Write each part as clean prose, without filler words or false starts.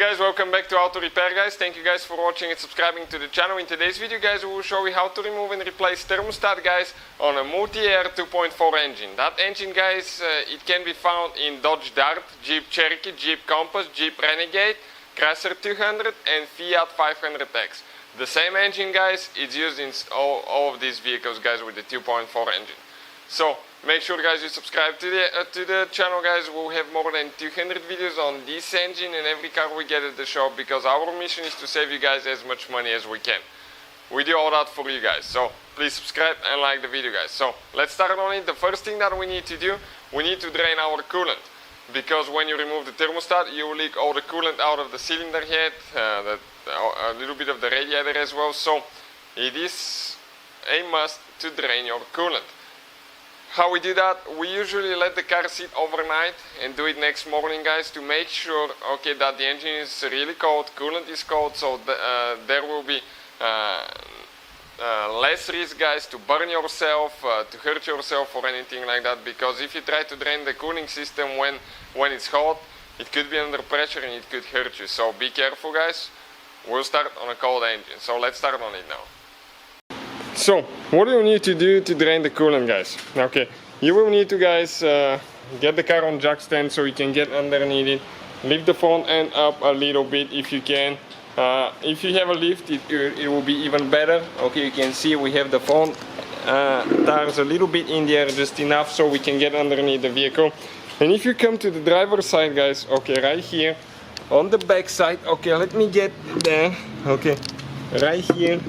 guys, welcome back to Auto Repair guys. Thank you guys for watching and subscribing to the channel. In today's video guys, we will show you how to remove and replace thermostat guys on a Multiair 2.4 engine. That engine guys, it can be found in Dodge Dart, Jeep Cherokee, Jeep Compass, Jeep Renegade, Chrysler 200 and Fiat 500X. The same engine guys, it's used in all of these vehicles guys with the 2.4 engine. So make sure guys you subscribe to the channel guys. We'll have more than 200 videos on this engine and every car we get at the shop, because our mission is to save you guys as much money as we can. We do all that for you guys, so please subscribe and like the video guys. So let's start on it. The first thing that we need to do, we need to drain our coolant, because when you remove the thermostat you will leak all the coolant out of the cylinder head, a little bit of the radiator as well. So it is a must to drain your coolant. How we do that, we usually let the car sit overnight and do it next morning guys, to make sure okay that the engine is really cold, coolant is cold, so there will be less risk guys to burn yourself, to hurt yourself or anything like that, because if you try to drain the cooling system when it's hot, it could be under pressure and it could hurt you, so be careful guys. We'll start on a cold engine, so let's start on it now. So, what do you need to do to drain the coolant guys? Okay, you will need to guys get the car on jack stand so you can get underneath it. Lift the front end up a little bit if you can. If you have a lift, it will be even better. Okay, you can see we have the front tires a little bit in the air, just enough so we can get underneath the vehicle. And if you come to the driver's side guys, okay, right here on the back side, okay, let me get there, okay, right here.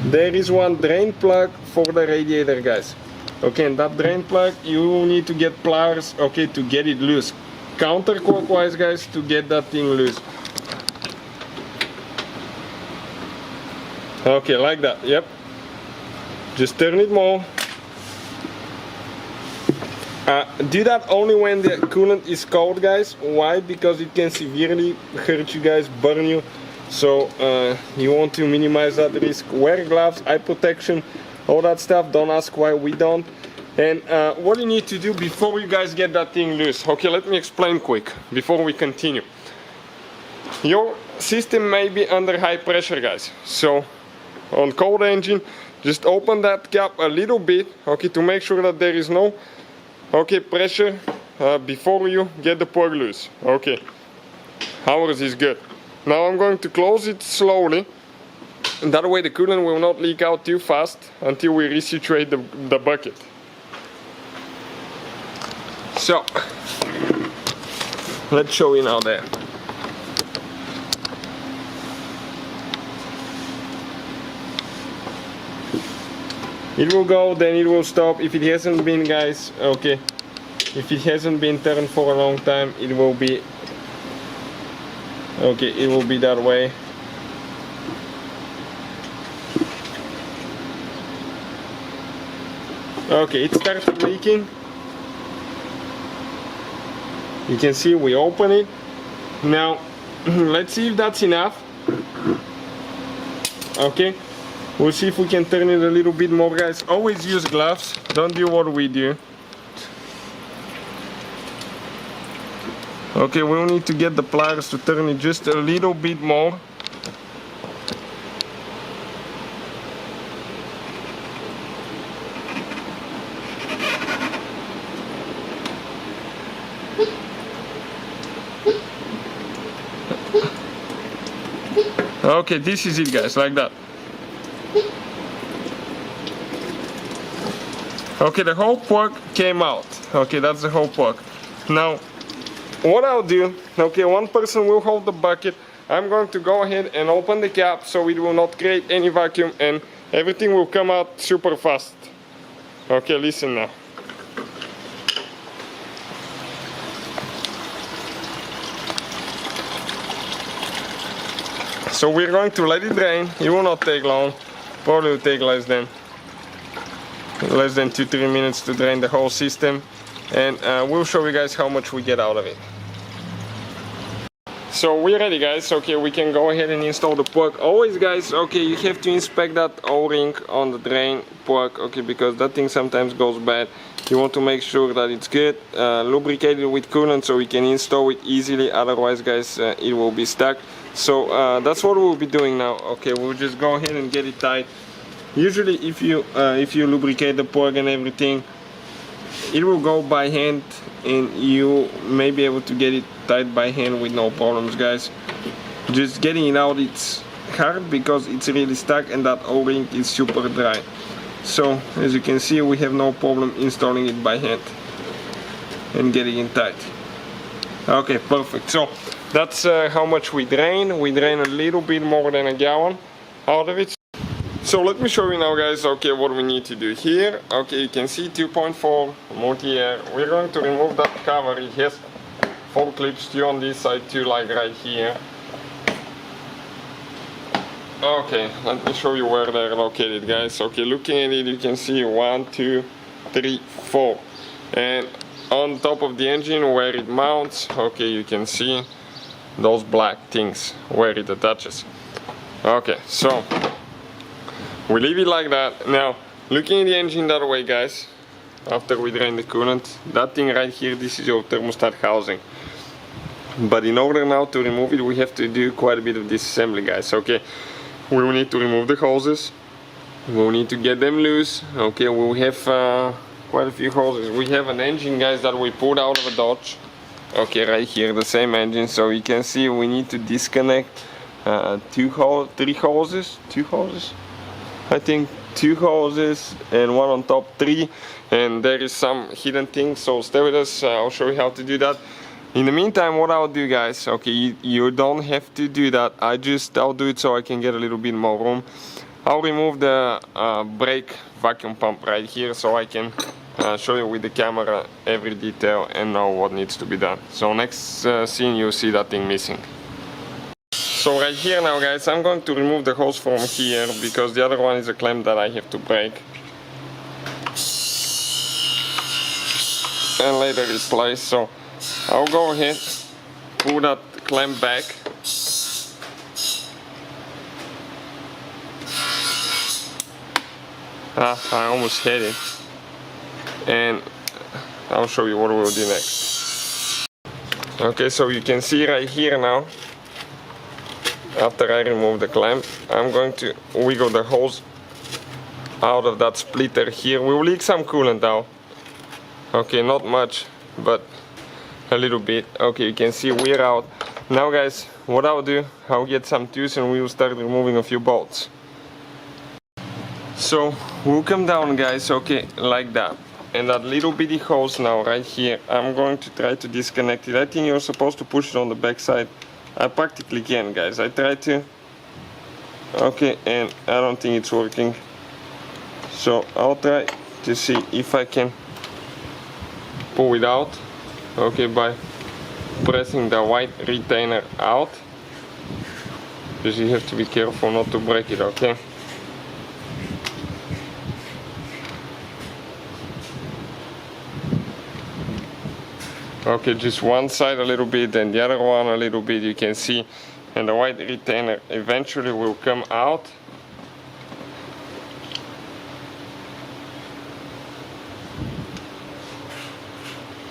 There is one drain plug for the radiator guys. Okay, and that drain plug you need to get pliers, okay, to get it loose. Counterclockwise guys to get that thing loose. Okay, like that, yep. Just turn it more. Do that only when the coolant is cold guys. Why? Because it can severely hurt you guys, burn you. So you want to minimize that risk. Wear gloves, eye protection, all that stuff. Don't ask why we don't. And what you need to do before you guys get that thing loose. Okay, let me explain quick before we continue. Your system may be under high pressure guys. So on cold engine, just open that cap a little bit, okay, to make sure that there is no pressure before you get the plug loose. Okay, ours is good. Now I'm going to close it slowly, and that way the coolant will not leak out too fast until we resituate the bucket. So, let's show you now there. It will go, then it will stop. If it hasn't been guys, okay, if it hasn't been turned for a long time, it will be okay, it will be that way. Okay, it started leaking. You can see we open it. Now, let's see if that's enough. Okay, we'll see if we can turn it a little bit more guys. Always use gloves, don't do what we do. Okay, we'll need to get the pliers to turn it just a little bit more. Okay, this is it guys, like that. Okay, the whole plug came out. Okay, that's the whole plug. Now, what I'll do, okay, one person will hold the bucket. I'm going to go ahead and open the cap so it will not create any vacuum and everything will come out super fast. Okay, listen now. So we're going to let it drain. It will not take long. Probably will take less than 2-3 minutes to drain the whole system. And we'll show you guys how much we get out of it. So we're ready guys. Okay, we can go ahead and install the plug. Always guys, okay, you have to inspect that O-ring on the drain plug, okay, because that thing sometimes goes bad. You want to make sure that it's good, lubricated with coolant, so we can install it easily. Otherwise, guys, it will be stuck. So that's what we'll be doing now. Okay, we'll just go ahead and get it tight. Usually, if you lubricate the plug and everything, it will go by hand, and you may be able to get it tight by hand with no problems, guys. Just getting it out, it's hard because it's really stuck, and that O-ring is super dry. So as you can see, we have no problem installing it by hand and getting it tight. Okay, perfect. So that's how much we drain. We drain a little bit more than a gallon out of it. So let me show you now, guys, okay, what we need to do here. Okay, you can see 2.4 Multiair. We're going to remove that cover. It has 4 clips, 2 on this side, 2 like right here. Okay, let me show you where they're located, guys. Okay, looking at it, you can see 1, 2, 3, 4. And on top of the engine where it mounts, okay, you can see those black things where it attaches. Okay, so we leave it like that. Now, looking at the engine that way, guys, after we drain the coolant, that thing right here, this is your thermostat housing. But in order now to remove it, we have to do quite a bit of disassembly, guys. Okay, we will need to remove the hoses. We will need to get them loose. Okay, we will have quite a few hoses. We have an engine, guys, that we pulled out of a Dodge. Okay, right here, the same engine. So you can see we need to disconnect 2 hoses. I think 2 hoses and 1 on top, 3, and there is some hidden things, so stay with us. I'll show you how to do that. In the meantime, what I'll do, guys, okay, you don't have to do that. I'll do it so I can get a little bit more room. I'll remove the brake vacuum pump right here so I can show you with the camera every detail and know what needs to be done. So next scene, you'll see that thing missing. So right here now, guys, I'm going to remove the hose from here because the other one is a clamp that I have to break and later replace. So I'll go ahead, pull that clamp back, I almost hit it, and I'll show you what we'll do next. Okay, so you can see right here now, after I remove the clamp, I'm going to wiggle the hose out of that splitter here. We will leak some coolant out. Okay, not much, but a little bit. Okay, you can see we're out. Now, guys, what I'll do, I'll get some tools and we will start removing a few bolts. So we'll come down, guys, okay, like that. And that little bitty hose now right here, I'm going to try to disconnect it. I think you're supposed to push it on the back side. I practically can, guys. I try to. Okay, and I don't think it's working. So I'll try to see if I can pull it out. Okay, by pressing the white retainer out. Because you have to be careful not to break it, okay? Okay, just one side a little bit and the other one a little bit, you can see, and the white retainer eventually will come out.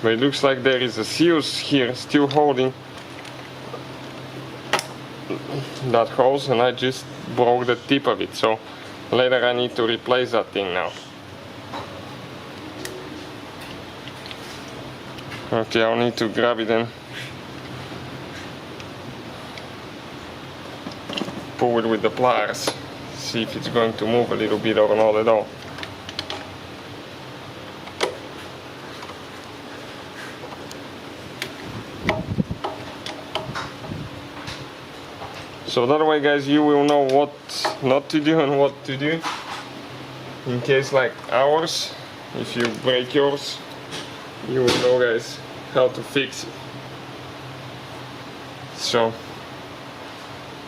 But it looks like there is a seal here still holding that hose, and I just broke the tip of it, so later I need to replace that thing now. Okay, I'll need to grab it and pull it with the pliers, see if it's going to move a little bit or not at all. So that way, guys, you will know what not to do and what to do in case like ours, if you break yours, you will know, guys, how to fix it. So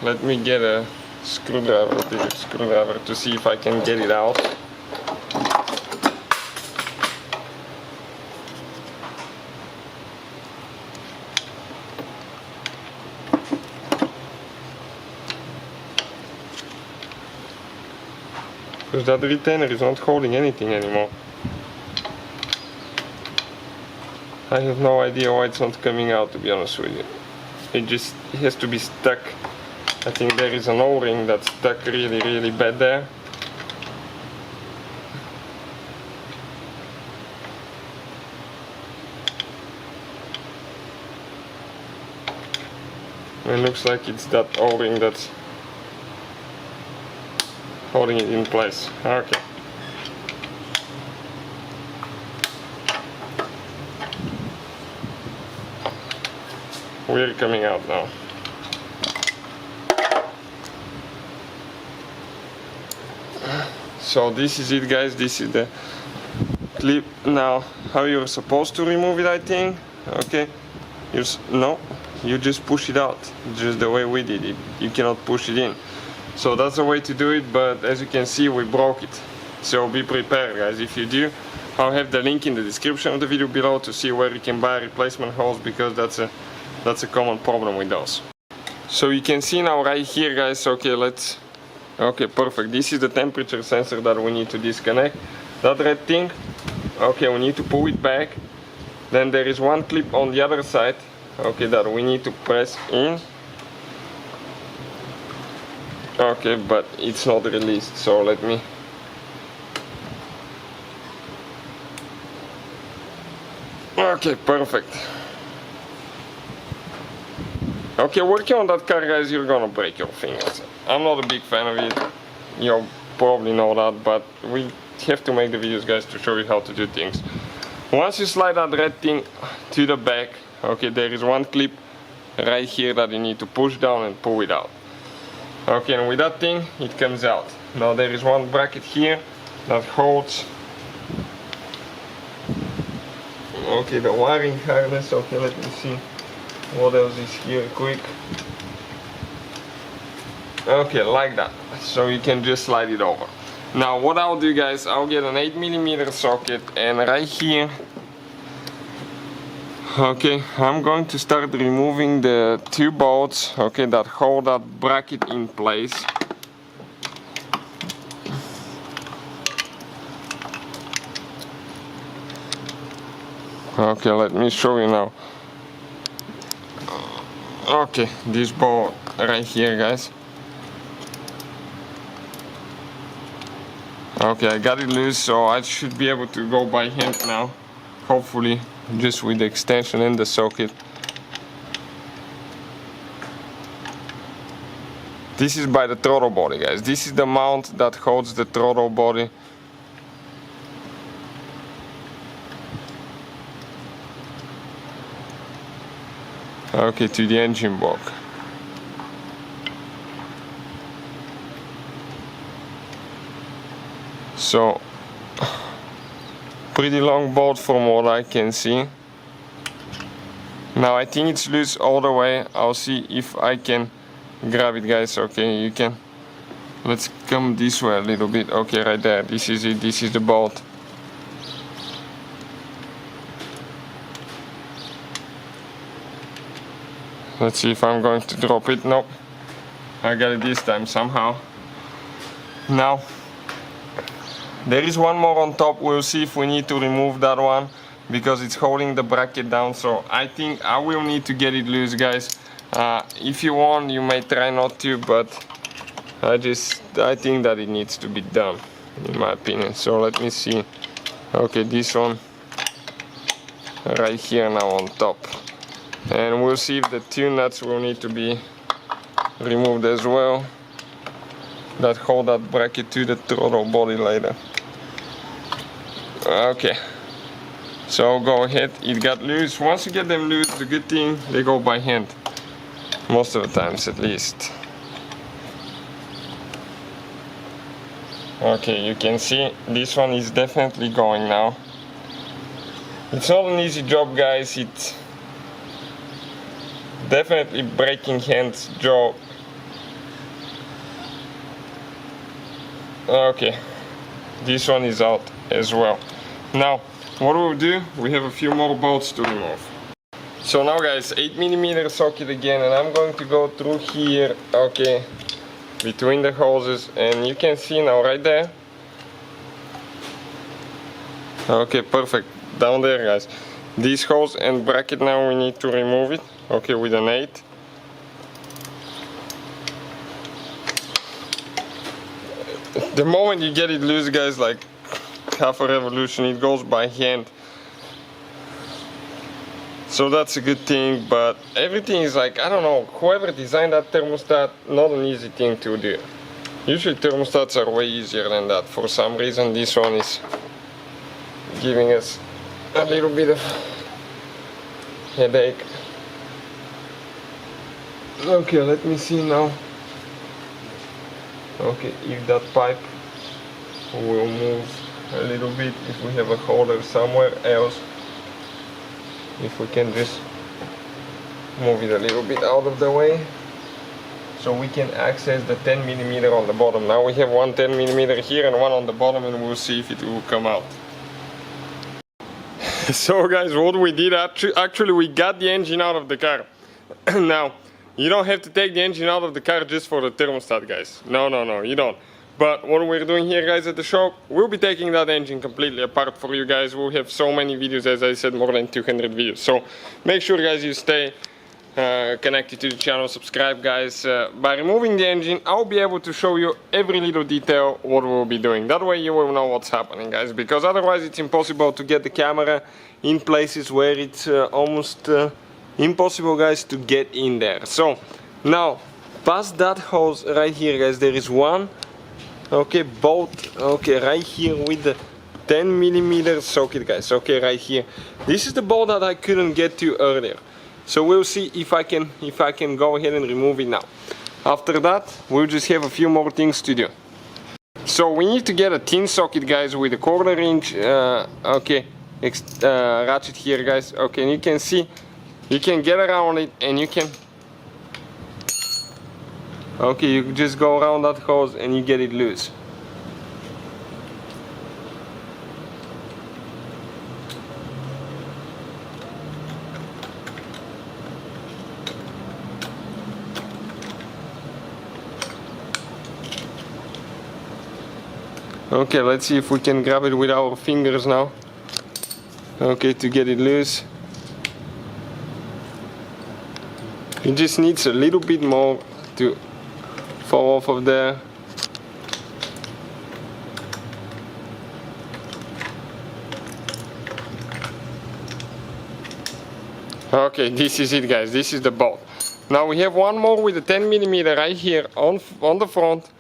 let me get a screwdriver, a bigger screwdriver, to see if I can get it out. Because that retainer is not holding anything anymore. I have no idea why it's not coming out, to be honest with you. It has to be stuck. I think there is an O-ring that's stuck really bad there. It looks like it's that O-ring that's holding it in place. Okay. We're coming out now. So this is it, guys. This is the clip. Now, how you're supposed to remove it, I think. Okay. No, you just push it out. Just the way we did it. You cannot push it in. So that's the way to do it, but as you can see, we broke it. So be prepared, guys. If you do, I'll have the link in the description of the video below to see where you can buy replacement holes, because that's a common problem with those. So you can see now right here, guys. Okay, perfect. This is the temperature sensor that we need to disconnect. That red thing, okay, we need to pull it back. Then there is one clip on the other side, okay, that we need to press in. Okay, but it's not released, so let me... Okay, perfect. Okay, working on that car, guys, you're gonna break your fingers. I'm not a big fan of it, you probably know that, but we have to make the videos, guys, to show you how to do things. Once you slide that red thing to the back, okay, there is one clip right here that you need to push down and pull it out. Okay, and with that thing, it comes out. Now there is one bracket here that holds, okay, the wiring harness. Okay, let me see what else is here quick. Okay, like that. So you can just slide it over. Now what I'll do, guys, I'll get an 8mm socket, and right here, okay, I'm going to start removing the two bolts, okay, that hold that bracket in place. Okay, let me show you now. Okay, this bolt right here, guys. Okay, I got it loose, so I should be able to go by hand now, hopefully, just with the extension and the socket. This is by the throttle body, guys. This is the mount that holds the throttle body. Okay, to the engine block. So, pretty long bolt from what I can see. Now I think it's loose all the way. I'll see if I can grab it, guys. Okay, you can. Let's come this way a little bit. Okay, right there. This is it. This is the bolt. Let's see if I'm going to drop it. Nope. I got it this time somehow. Now, there is one more on top. We'll see if we need to remove that one because it's holding the bracket down. So I think I will need to get it loose, guys. If you want, you may try not to, but I think that it needs to be done, in my opinion. So let me see. Okay, this one right here now on top. And we'll see if the two nuts will need to be removed as well, that hold that bracket to the throttle body later. Okay, so go ahead, it got loose. Once you get them loose, the good thing, they go by hand, most of the times at least. Okay, you can see this one is definitely going now. It's not an easy job, guys. It's definitely breaking hands job. Okay, this one is out as well. Now what we'll do, we have a few more bolts to remove. So now, guys, 8mm socket again, and I'm going to go through here, okay, between the hoses, and you can see now right there. Okay, perfect, down there, guys. this hose and bracket. Now we need to remove it, okay, with an 8. The moment you get it loose, guys, like half a revolution, it goes by hand. So that's a good thing, but everything is like, I don't know, whoever designed that thermostat, not an easy thing to do. Usually thermostats are way easier than that. For some reason this one is giving us a little bit of headache. Okay, let me see now. Okay, if that pipe will move a little bit, if we have a holder somewhere else, if we can just move it a little bit out of the way so we can access the 10mm on the bottom. Now we have one 10mm here and one on the bottom, and we'll see if it will come out. So guys, what we did, actually we got the engine out of the car. Now you don't have to take the engine out of the car just for the thermostat, guys. No, you don't. But what we're doing here, guys, at the shop, we'll be taking that engine completely apart for you guys. We'll have so many videos, as I said, more than 200 videos. So make sure, guys, you stay connected to the channel, subscribe, guys. By removing the engine, I'll be able to show you every little detail what we'll be doing. That way you will know what's happening, guys, because otherwise it's impossible to get the camera in places where it's almost impossible, guys, to get in there. So now, past that hose right here, guys, there is one, okay, bolt, okay, right here with the 10mm socket, guys, okay, right here. This is the bolt that I couldn't get to earlier. So we'll see if I can go ahead and remove it now. After that, we'll just have a few more things to do. So we need to get a tin socket, guys, with a 1/4 inch, okay, ratchet here, guys. Okay, and you can see, you can get around it, and you can, okay, you just go around that hose and you get it loose. Okay, let's see if we can grab it with our fingers now. Okay, to get it loose. It just needs a little bit more to fall off of there. Okay, this is it, guys, this is the bolt. Now we have one more with a 10mm right here on the front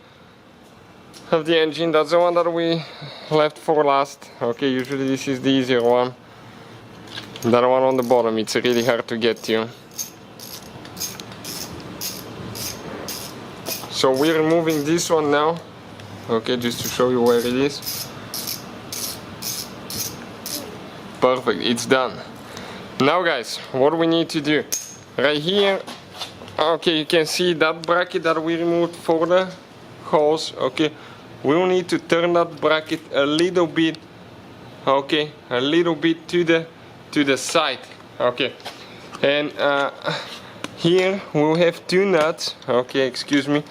of the engine. That's the one that we left for last. Okay, usually this is the easier one. That one on the bottom, it's really hard to get to. So we're removing this one now, okay, just to show you where it is. Perfect, it's done. Now, guys, what we need to do, right here, okay, you can see that bracket that we removed for the hose, okay. We'll need to turn that bracket a little bit, okay, a little bit to the side, okay. And here we'll have two nuts, okay, excuse me.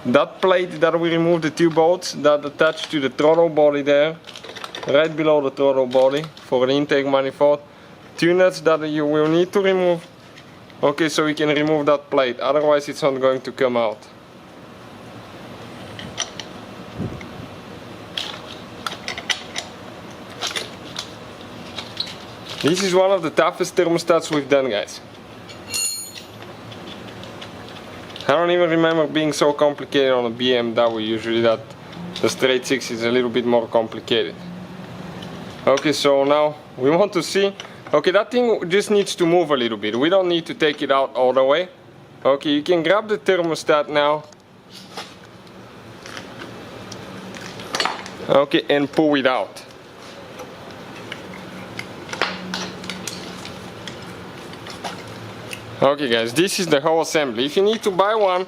That plate that we removed, the two bolts that attach to the throttle body there, right below the throttle body for the intake manifold. Two nuts that you will need to remove, okay, so we can remove that plate, otherwise it's not going to come out. This is one of the toughest thermostats we've done, guys. I don't even remember being so complicated on a BMW. Usually that the straight 6 is a little bit more complicated. Okay, so now we want to see, okay, that thing just needs to move a little bit. We don't need to take it out all the way. Okay, you can grab the thermostat now. Okay, and pull it out. Okay, guys, this is the whole assembly. If you need to buy one,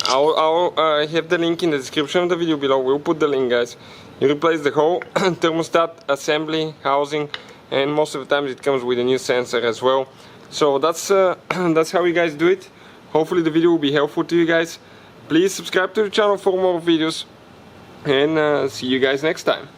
I'll have the link in the description of the video below. We'll put the link, guys. You replace the whole thermostat assembly housing, and most of the times it comes with a new sensor as well. So that's how you guys do it. Hopefully the video will be helpful to you guys. Please subscribe to the channel for more videos, and see you guys next time.